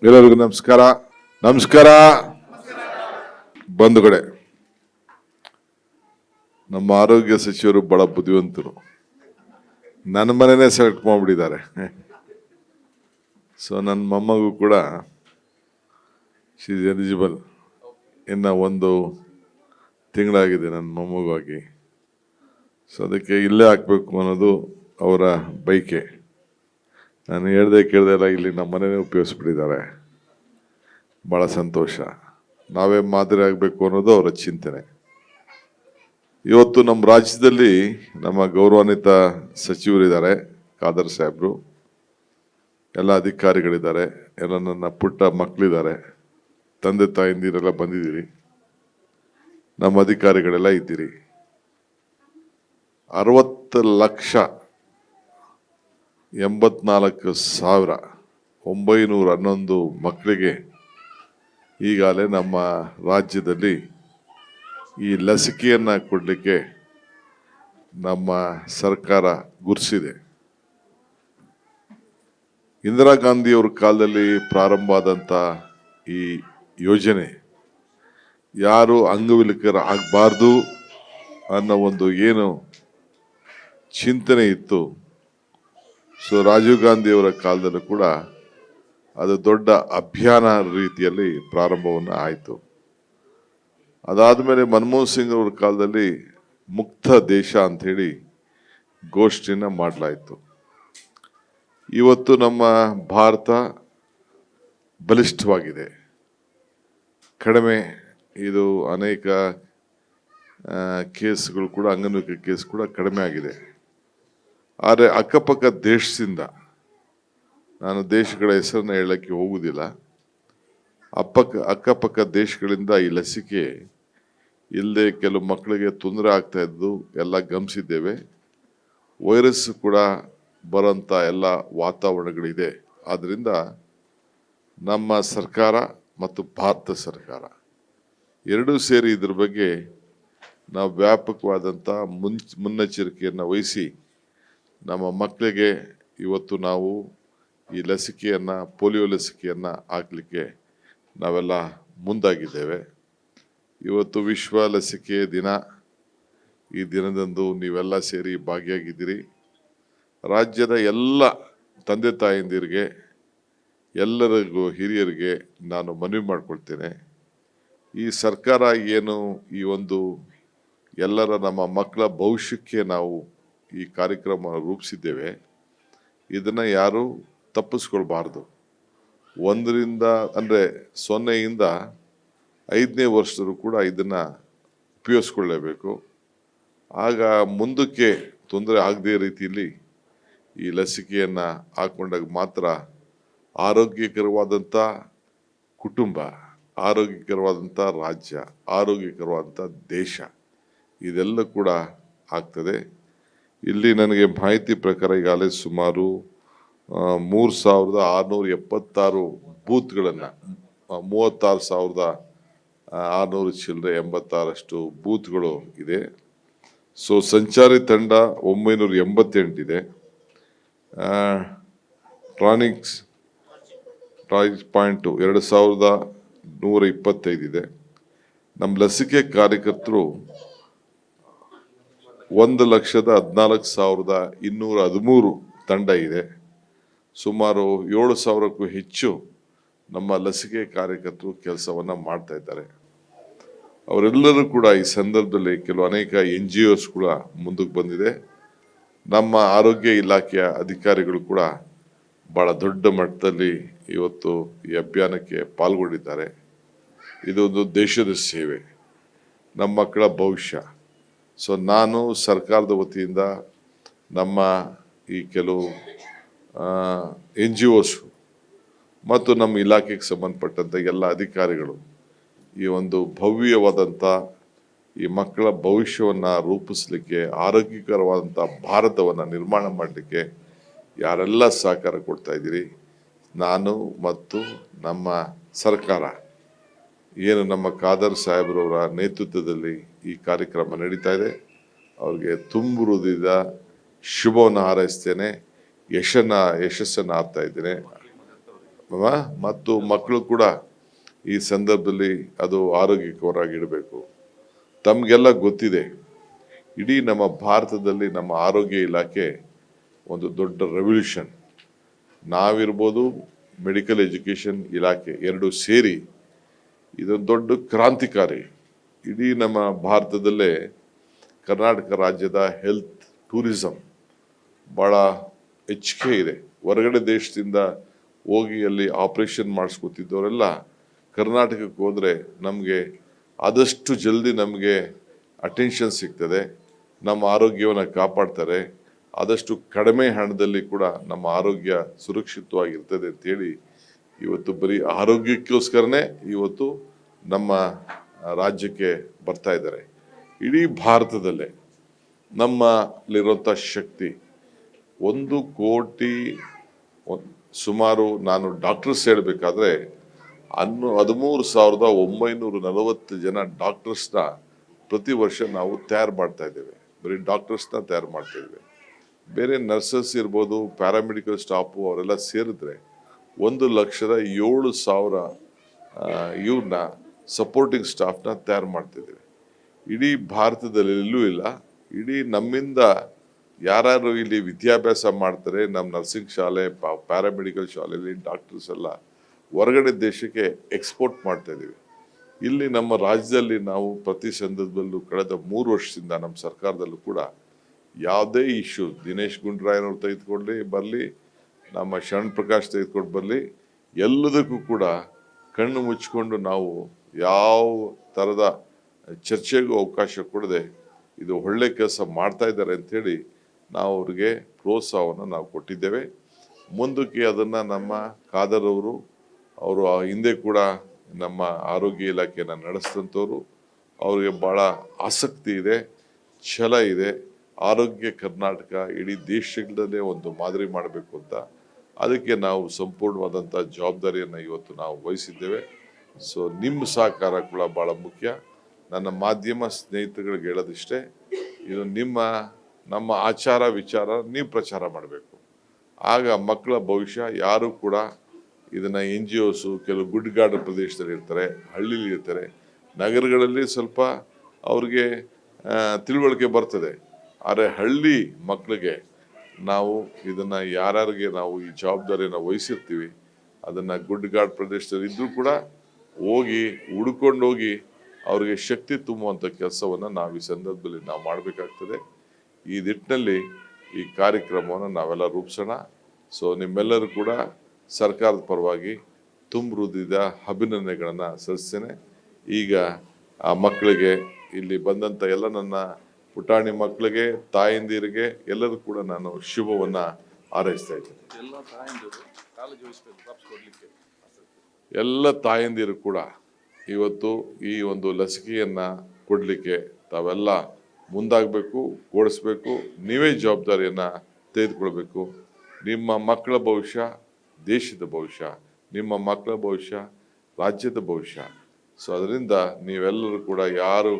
ಎಲ್ಲರಿಗೂ ನಮಸ್ಕಾರ. ನಮಸ್ಕಾರ ಬಂಧುಗಳೇ. ನಮ್ಮ ಆರೋಗ್ಯ ಸಚಿವರು ಬಹಳ ಬುದ್ಧಿವಂತರು. ನನ್ನ ಮನೆನೇ ಸೆಲೆಕ್ಟ್ ಮಾಡಿಬಿಟ್ಟಿದ್ದಾರೆ. ಸೊ ನನ್ನ ಮೊಮ್ಮಗು ಕೂಡ ಶಿ ಇಸ್ ಎಲಿಜಿಬಲ್. ಇನ್ನು ಒಂದು ತಿಂಗಳಾಗಿದೆ ನನ್ನ ಮೊಮ್ಮಗಾಗಿ. ಸೊ ಅದಕ್ಕೆ ಇಲ್ಲೇ ಹಾಕಬೇಕು ಅನ್ನೋದು ಅವರ ಬೈಕೆ. ನಾನು ಹೇಳ್ದೆ ಕೇಳ್ದೆ ಎಲ್ಲ ಇಲ್ಲಿ ನಮ್ಮ ಮನೆಯೇ ಉಪಯೋಗಿಸ್ಬಿಟ್ಟಿದ್ದಾರೆ. ಭಾಳ ಸಂತೋಷ. ನಾವೇ ಮಾದರಿ ಆಗಬೇಕು ಅನ್ನೋದು ಅವರ ಚಿಂತನೆ. ಇವತ್ತು ನಮ್ಮ ರಾಜ್ಯದಲ್ಲಿ ನಮ್ಮ ಗೌರವಾನ್ವಿತ ಸಚಿವರಿದ್ದಾರೆ, ಖಾದರ್ ಸಾಹೇಬರು, ಎಲ್ಲ ಅಧಿಕಾರಿಗಳಿದ್ದಾರೆ, ಎಲ್ಲ ನನ್ನ ಪುಟ್ಟ ಮಕ್ಕಳಿದ್ದಾರೆ, ತಂದೆ ತಾಯಿಂದಿರೆಲ್ಲ ಬಂದಿದ್ದೀರಿ, ನಮ್ಮ ಅಧಿಕಾರಿಗಳೆಲ್ಲ ಇದ್ದೀರಿ. 60,84,911 ಮಕ್ಕಳಿಗೆ ಈಗಾಗಲೇ ನಮ್ಮ ರಾಜ್ಯದಲ್ಲಿ ಈ ಲಸಿಕೆಯನ್ನು ಕೊಡಲಿಕ್ಕೆ ನಮ್ಮ ಸರ್ಕಾರ ಗುರುತಿಸಿದೆ. ಇಂದಿರಾ ಗಾಂಧಿಯವರ ಕಾಲದಲ್ಲಿ ಪ್ರಾರಂಭ ಆದಂಥ ಈ ಯೋಜನೆ ಯಾರು ಅಂಗವಿಕಲರ ಆಗಬಾರ್ದು ಅನ್ನೋ ಒಂದು ಏನು ಚಿಂತನೆ ಇತ್ತು. ಸೊ ರಾಜೀವ್ ಗಾಂಧಿಯವರ ಕಾಲದಲ್ಲೂ ಕೂಡ ಅದು ದೊಡ್ಡ ಅಭಿಯಾನ ರೀತಿಯಲ್ಲಿ ಪ್ರಾರಂಭವನ್ನು ಆಯಿತು. ಅದಾದಮೇಲೆ ಮನಮೋಹನ್ ಸಿಂಗ್ ಅವರ ಕಾಲದಲ್ಲಿ ಮುಕ್ತ ದೇಶ ಅಂಥೇಳಿ ಘೋಷಣೆಯನ್ನು ಮಾಡಲಾಯಿತು. ಇವತ್ತು ನಮ್ಮ ಭಾರತ ಬಲಿಷ್ಠವಾಗಿದೆ. ಕಡಿಮೆ ಇದು ಅನೇಕ ಕೇಸ್ಗಳು ಕೂಡ, ಅಂಗನವಾಡಿ ಕೇಸ್ ಕೂಡ ಕಡಿಮೆ ಆಗಿದೆ. ಆದರೆ ಅಕ್ಕಪಕ್ಕ ದೇಶದಿಂದ, ನಾನು ದೇಶಗಳ ಹೆಸರನ್ನ ಹೇಳಕ್ಕೆ ಹೋಗುವುದಿಲ್ಲ, ಅಕ್ಕಪಕ್ಕ ದೇಶಗಳಿಂದ ಈ ಲಸಿಕೆ ಇಲ್ಲದೆ ಕೆಲವು ಮಕ್ಕಳಿಗೆ ತೊಂದರೆ ಆಗ್ತಾ ಇದ್ದು ಎಲ್ಲ ಗಮನಿಸಿದ್ದೇವೆ. ವೈರಸ್ ಕೂಡ ಬರೋಂಥ ಎಲ್ಲ ವಾತಾವರಣಗಳಿದೆ. ಆದ್ದರಿಂದ ನಮ್ಮ ಸರ್ಕಾರ ಮತ್ತು ಭಾರತ ಸರ್ಕಾರ ಎರಡೂ ಸೇರಿ ಇದ್ರ ಬಗ್ಗೆ ನಾವು ವ್ಯಾಪಕವಾದಂಥ ಮುನ್ನೆಚ್ಚರಿಕೆಯನ್ನು ವಹಿಸಿ ನಮ್ಮ ಮಕ್ಕಳಿಗೆ ಇವತ್ತು ನಾವು ಈ ಲಸಿಕೆಯನ್ನು, ಪೋಲಿಯೋ ಲಸಿಕೆಯನ್ನು ಹಾಕಲಿಕ್ಕೆ ನಾವೆಲ್ಲ ಮುಂದಾಗಿದ್ದೇವೆ. ಇವತ್ತು ವಿಶ್ವ ಲಸಿಕೆ ದಿನ. ಈ ದಿನದಂದು ನೀವೆಲ್ಲ ಸೇರಿ ಭಾಗಿಯಾಗಿದ್ದೀರಿ. ರಾಜ್ಯದ ಎಲ್ಲ ತಂದೆ ತಾಯಂದಿರಿಗೆ, ಎಲ್ಲರಿಗೂ ಹಿರಿಯರಿಗೆ ನಾನು ಮನವಿ ಮಾಡಿಕೊಳ್ತೇನೆ. ಈ ಸರ್ಕಾರ ಏನು ಈ ಒಂದು ಎಲ್ಲರ ನಮ್ಮ ಮಕ್ಕಳ ಭವಿಷ್ಯಕ್ಕೆ ನಾವು ಈ ಕಾರ್ಯಕ್ರಮ ರೂಪಿಸಿದ್ದೇವೆ, ಇದನ್ನು ಯಾರು ತಪ್ಪಿಸ್ಕೊಳ್ಬಾರ್ದು. 0ಯಿಂದ 5ನೇ ವರ್ಷದವರು ಕೂಡ ಇದನ್ನು ಉಪಯೋಗಿಸ್ಕೊಳ್ಳೇಬೇಕು. ಆಗ ಮುಂದಕ್ಕೆ ತೊಂದರೆ ಆಗದೇ ರೀತಿಯಲ್ಲಿ ಈ ಲಸಿಕೆಯನ್ನು ಹಾಕೊಂಡಾಗ ಮಾತ್ರ ಆರೋಗ್ಯಕರವಾದಂಥ ಕುಟುಂಬ, ಆರೋಗ್ಯಕರವಾದಂಥ ರಾಜ್ಯ, ಆರೋಗ್ಯಕರವಾದಂಥ ದೇಶ ಇದೆಲ್ಲ ಕೂಡ ಆಗ್ತದೆ. ಇಲ್ಲಿ ನನಗೆ ಮಾಹಿತಿ ಪ್ರಕಾರ ಈಗಾಗಲೇ ಸುಮಾರು 3,676 ಬೂತ್ಗಳನ್ನು, 36,600 ಚಿಲ್ಲರೆ 86 ಬೂತ್ಗಳು ಇದೆ. ಸೊ ಸಂಚಾರಿ ತಂಡ 988 ಇದೆ. ಟ್ರಾನಿಕ್ಸ್ ಪಾಯಿಂಟು 2,125 ಇದೆ. ನಮ್ಮ ಲಸಿಕೆ ಕಾರ್ಯಕರ್ತರು 1,14,213 ತಂಡ ಇದೆ. ಸುಮಾರು 7,000ಕ್ಕೂ ಹೆಚ್ಚು ನಮ್ಮ ಲಸಿಕೆ ಕಾರ್ಯಕರ್ತರು ಕೆಲಸವನ್ನು ಮಾಡ್ತಾ ಇದ್ದಾರೆ. ಅವರೆಲ್ಲರೂ ಕೂಡ ಈ ಸಂದರ್ಭದಲ್ಲಿ ಅನೇಕ NGOs ಕೂಡ ಮುಂದಕ್ಕೆ ಬಂದಿದೆ. ನಮ್ಮ ಆರೋಗ್ಯ ಇಲಾಖೆಯ ಅಧಿಕಾರಿಗಳು ಕೂಡ ಭಾಳ ದೊಡ್ಡ ಮಟ್ಟದಲ್ಲಿ ಇವತ್ತು ಈ ಅಭಿಯಾನಕ್ಕೆ ಪಾಲ್ಗೊಂಡಿದ್ದಾರೆ. ಇದೊಂದು ದೇಶದ ಸೇವೆ, ನಮ್ಮ ಮಕ್ಕಳ ಭವಿಷ್ಯ. ಸೊ ನಾನು ಸರ್ಕಾರದ ವತಿಯಿಂದ ನಮ್ಮ ಈ ಕೆಲವು NGOs ಮತ್ತು ನಮ್ಮ ಇಲಾಖೆಗೆ ಸಂಬಂಧಪಟ್ಟಂಥ ಎಲ್ಲ ಅಧಿಕಾರಿಗಳು ಈ ಒಂದು ಭವ್ಯವಾದಂಥ ಈ ಮಕ್ಕಳ ಭವಿಷ್ಯವನ್ನು ರೂಪಿಸಲಿಕ್ಕೆ, ಆರೋಗ್ಯಕರವಾದಂಥ ಭಾರತವನ್ನು ನಿರ್ಮಾಣ ಮಾಡಲಿಕ್ಕೆ ಯಾರೆಲ್ಲ ಸಹಕಾರ ಕೊಡ್ತಾ ಇದ್ದೀರಿ, ನಾನು ಮತ್ತು ನಮ್ಮ ಸರ್ಕಾರ ಏನು ನಮ್ಮ ಖಾದರ್ ಸಾಹೇಬ್ರವರ ನೇತೃತ್ವದಲ್ಲಿ ಈ ಕಾರ್ಯಕ್ರಮ ನಡೀತಾ ಇದೆ, ಅವ್ರಿಗೆ ತುಂಬು ಹೃದಯದ ಶುಭವನ್ನು ಹಾರೈಸ್ತೇನೆ. ಯಶಸ್ಸನ್ನು ಹಾರ್ತಾ ಇದ್ದೇನೆ. ಅಲ್ವಾ? ಮತ್ತು ಮಕ್ಕಳು ಕೂಡ ಈ ಸಂದರ್ಭದಲ್ಲಿ ಅದು ಆರೋಗ್ಯಕರವಾಗಿಡಬೇಕು. ತಮಗೆಲ್ಲ ಗೊತ್ತಿದೆ, ಇಡೀ ನಮ್ಮ ಭಾರತದಲ್ಲಿ ನಮ್ಮ ಆರೋಗ್ಯ ಇಲಾಖೆ ಒಂದು ದೊಡ್ಡ ರೆವಲ್ಯೂಷನ್. ನಾವಿರ್ಬೋದು, ಮೆಡಿಕಲ್ ಎಜುಕೇಷನ್ ಇಲಾಖೆ ಎರಡು ಸೇರಿ ಇದೊಂದು ದೊಡ್ಡ ಕ್ರಾಂತಿಕಾರಿ. ಇಡೀ ನಮ್ಮ ಭಾರತದಲ್ಲೇ ಕರ್ನಾಟಕ ರಾಜ್ಯದ ಹೆಲ್ತ್ ಟೂರಿಸಂ ಭಾಳ ಹೆಚ್ಚಿಗೆ ಇದೆ. ಹೊರಗಡೆ ದೇಶದಿಂದ ಹೋಗಿ ಅಲ್ಲಿ ಆಪರೇಷನ್ ಮಾಡಿಸ್ಕೊತಿದ್ದವರೆಲ್ಲ ಕರ್ನಾಟಕಕ್ಕೆ ಹೋದರೆ ನಮಗೆ ಆದಷ್ಟು ಜಲ್ದಿ ನಮಗೆ ಅಟೆನ್ಷನ್ ಸಿಗ್ತದೆ, ನಮ್ಮ ಆರೋಗ್ಯವನ್ನು ಕಾಪಾಡ್ತಾರೆ, ಆದಷ್ಟು ಕಡಿಮೆ ಹಣದಲ್ಲಿ ಕೂಡ ನಮ್ಮ ಆರೋಗ್ಯ ಸುರಕ್ಷಿತವಾಗಿರ್ತದೆ ಅಂತೇಳಿ ಇವತ್ತು ಬರೀ ಆರೋಗ್ಯಕ್ಕೋಸ್ಕರನೇ ಇವತ್ತು ನಮ್ಮ ರಾಜ್ಯಕ್ಕೆ ಬರ್ತಾ ಇದ್ದಾರೆ. ಇಡೀ ಭಾರತದಲ್ಲೇ ನಮ್ಮಲ್ಲಿರುವಂಥ ಶಕ್ತಿ 1 ಕೋಟಿ ಸುಮಾರು, ನಾನು ಡಾಕ್ಟರ್ಸ್ ಹೇಳಬೇಕಾದ್ರೆ 13,940 ಜನ ಡಾಕ್ಟರ್ಸ್ನ ಪ್ರತಿ ವರ್ಷ ನಾವು ತಯಾರು ಮಾಡ್ತಾ ಇದ್ದೇವೆ. ಬರೀ ಡಾಕ್ಟರ್ಸ್ನ ತಯಾರು ಮಾಡ್ತಾ ಇದ್ದೇವೆ. ಬೇರೆ ನರ್ಸಸ್ ಇರ್ಬೋದು, ಪ್ಯಾರಾಮೆಡಿಕಲ್ ಸ್ಟಾಫು ಅವರೆಲ್ಲ ಸೇರಿದ್ರೆ 1,07,000 ಇವ್ರನ್ನ ಸಪೋರ್ಟಿಂಗ್ ಸ್ಟಾಫ್ನ ತಯಾರು ಮಾಡ್ತಿದ್ದೇವೆ. ಇಡೀ ಭಾರತದಲ್ಲಿ ಎಲ್ಲೂ ಇಲ್ಲ. ಇಡೀ ನಮ್ಮಿಂದ ಯಾರು ಇಲ್ಲಿ ವಿದ್ಯಾಭ್ಯಾಸ ಮಾಡ್ತಾರೆ, ನಮ್ಮ ನರ್ಸಿಂಗ್ ಶಾಲೆ, ಪ್ಯಾರಾಮೆಡಿಕಲ್ ಶಾಲೆಯಲ್ಲಿ ಡಾಕ್ಟರ್ಸ್ ಎಲ್ಲ ಹೊರಗಡೆ ದೇಶಕ್ಕೆ ಎಕ್ಸ್ಪೋರ್ಟ್ ಮಾಡ್ತಾ ಇದ್ದೀವಿ. ಇಲ್ಲಿ ನಮ್ಮ ರಾಜ್ಯದಲ್ಲಿ ನಾವು ಪ್ರತಿ ಸಂದರ್ಭದಲ್ಲೂ ಕಳೆದ 3 ವರ್ಷದಿಂದ ನಮ್ಮ ಸರ್ಕಾರದಲ್ಲೂ ಕೂಡ ಯಾವುದೇ ಇಶ್ಯೂ, ದಿನೇಶ್ ಗುಂಡೂರಾಯನವ್ರು ತೆಗೆದುಕೊಳ್ಳಿ ಬರಲಿ, ನಮ್ಮ ಶರಣ್ ಪ್ರಕಾಶ್ ತೆಗೆದುಕೊಂಡು ಬರಲಿ, ಎಲ್ಲದಕ್ಕೂ ಕೂಡ ಕಣ್ಣು ಮುಚ್ಚಿಕೊಂಡು ನಾವು ಯಾವ ಥರದ ಚರ್ಚೆಗೂ ಅವಕಾಶ ಕೊಡದೆ ಇದು ಒಳ್ಳೆ ಕೆಲಸ ಮಾಡ್ತಾ ಇದ್ದಾರೆ ಅಂಥೇಳಿ ನಾವು ಅವ್ರಿಗೆ ಪ್ರೋತ್ಸಾಹವನ್ನು ನಾವು ಕೊಟ್ಟಿದ್ದೇವೆ. ಮುಂದಕ್ಕೆ ಅದನ್ನು ನಮ್ಮ ಖಾದರ್ ಅವರು ಹಿಂದೆ ಕೂಡ ನಮ್ಮ ಆರೋಗ್ಯ ಇಲಾಖೆಯನ್ನು ನಡೆಸಿದಂಥವ್ರು, ಅವ್ರಿಗೆ ಭಾಳ ಆಸಕ್ತಿ ಇದೆ, ಛಲ ಇದೆ. ಆರೋಗ್ಯ ಕರ್ನಾಟಕ ಇಡೀ ದೇಶದಲ್ಲೇ ಒಂದು ಮಾದರಿ ಮಾಡಬೇಕು ಅಂತ, ಅದಕ್ಕೆ ನಾವು ಸಂಪೂರ್ಣವಾದಂಥ ಜವಾಬ್ದಾರಿಯನ್ನು ಇವತ್ತು ನಾವು ವಹಿಸಿದ್ದೇವೆ. ಸೊ ನಿಮ್ಮ ಸಹಕಾರ ಕೂಡ ಭಾಳ ಮುಖ್ಯ. ನನ್ನ ಮಾಧ್ಯಮ ಸ್ನೇಹಿತರುಗಳಿಗೆ ಹೇಳೋದಿಷ್ಟೇ, ಇದು ನಮ್ಮ ಆಚಾರ ವಿಚಾರ ನೀವು ಪ್ರಚಾರ ಮಾಡಬೇಕು. ಆಗ ಮಕ್ಕಳ ಭವಿಷ್ಯ, ಯಾರು ಕೂಡ ಇದನ್ನು NGOs ಕೆಲವು ಗುಡ್ಡಗಾಡು ಪ್ರದೇಶದಲ್ಲಿ ಇರ್ತಾರೆ, ಹಳ್ಳಿಲಿ ಇರ್ತಾರೆ, ನಗರಗಳಲ್ಲಿ ಸ್ವಲ್ಪ ಅವ್ರಿಗೆ ತಿಳುವಳಿಕೆ ಬರ್ತದೆ. ಆದರೆ ಹಳ್ಳಿ ಮಕ್ಕಳಿಗೆ ನಾವು ಇದನ್ನು ಯಾರ್ಯಾರಿಗೆ ನಾವು ಈ ಜವಾಬ್ದಾರಿಯನ್ನು ವಹಿಸಿರ್ತೀವಿ, ಅದನ್ನು ಗುಡ್ಡಗಾಡು ಪ್ರದೇಶದಲ್ಲಿ ಇದ್ದರೂ ಕೂಡ ಹೋಗಿ ಹುಡ್ಕೊಂಡು ಹೋಗಿ ಅವ್ರಿಗೆ ಶಕ್ತಿ ತುಂಬುವಂಥ ಕೆಲಸವನ್ನು ನಾವು ಈ ಸಂದರ್ಭದಲ್ಲಿ ನಾವು ಮಾಡಬೇಕಾಗ್ತದೆ. ಈ ನಿಟ್ಟಿನಲ್ಲಿ ಈ ಕಾರ್ಯಕ್ರಮವನ್ನು ನಾವೆಲ್ಲ ರೂಪಿಸೋಣ. ಸೊ ನಿಮ್ಮೆಲ್ಲರೂ ಕೂಡ ಸರ್ಕಾರದ ಪರವಾಗಿ ತುಂಬ ಹೃದಯದ ಅಭಿನಂದನೆಗಳನ್ನು ಸಲ್ಲಿಸ್ತೇನೆ. ಈಗ ಆ ಮಕ್ಕಳಿಗೆ, ಇಲ್ಲಿ ಬಂದಂಥ ಎಲ್ಲ ನನ್ನ ಪುಟಾಣಿ ಮಕ್ಕಳಿಗೆ, ತಾಯಂದಿರಿಗೆ ಎಲ್ಲರೂ ಕೂಡ ನಾನು ಶುಭವನ್ನು ಹಾರೈಸ್ತಾ ಇದ್ದೇನೆ. ಎಲ್ಲ ತಾಯಂದಿರು ಕೂಡ ಇವತ್ತು ಈ ಒಂದು ಲಸಿಕೆಯನ್ನು ಕೊಡಲಿಕ್ಕೆ ತಾವೆಲ್ಲ ಮುಂದಾಗಬೇಕು, ಕೊಡಿಸ್ಬೇಕು. ನೀವೇ ಜವಾಬ್ದಾರಿಯನ್ನು ತೆಗೆದುಕೊಳ್ಬೇಕು. ನಿಮ್ಮ ಮಕ್ಕಳ ಭವಿಷ್ಯ ದೇಶದ ಭವಿಷ್ಯ, ನಿಮ್ಮ ಮಕ್ಕಳ ಭವಿಷ್ಯ ರಾಜ್ಯದ ಭವಿಷ್ಯ. ಸೊ ಅದರಿಂದ ನೀವೆಲ್ಲರೂ ಕೂಡ, ಯಾರು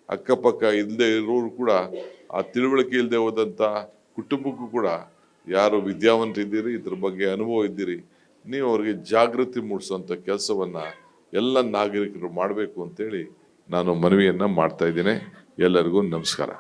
ಅಕ್ಕಪಕ್ಕ ಇಲ್ಲದೆ ಇರೋರು ಕೂಡ, ಆ ತಿಳುವಳಿಕೆ ಇಲ್ಲದೆ ಹೋದಂಥ ಕುಟುಂಬಕ್ಕೂ ಕೂಡ, ಯಾರು ವಿದ್ಯಾವಂತರಿದ್ದೀರಿ, ಇದ್ರ ಬಗ್ಗೆ ಅನುಭವ ಇದ್ದೀರಿ, ನೀವು ಅವರಿಗೆ ಜಾಗೃತಿ ಮೂಡಿಸುವಂಥ ಕೆಲಸವನ್ನು ಎಲ್ಲ ನಾಗರಿಕರು ಮಾಡಬೇಕು ಅಂತೇಳಿ ನಾನು ಮನವಿಯನ್ನು ಮಾಡ್ತಾ ಇದ್ದೇನೆ. ಎಲ್ಲರಿಗೂ ನಮಸ್ಕಾರ.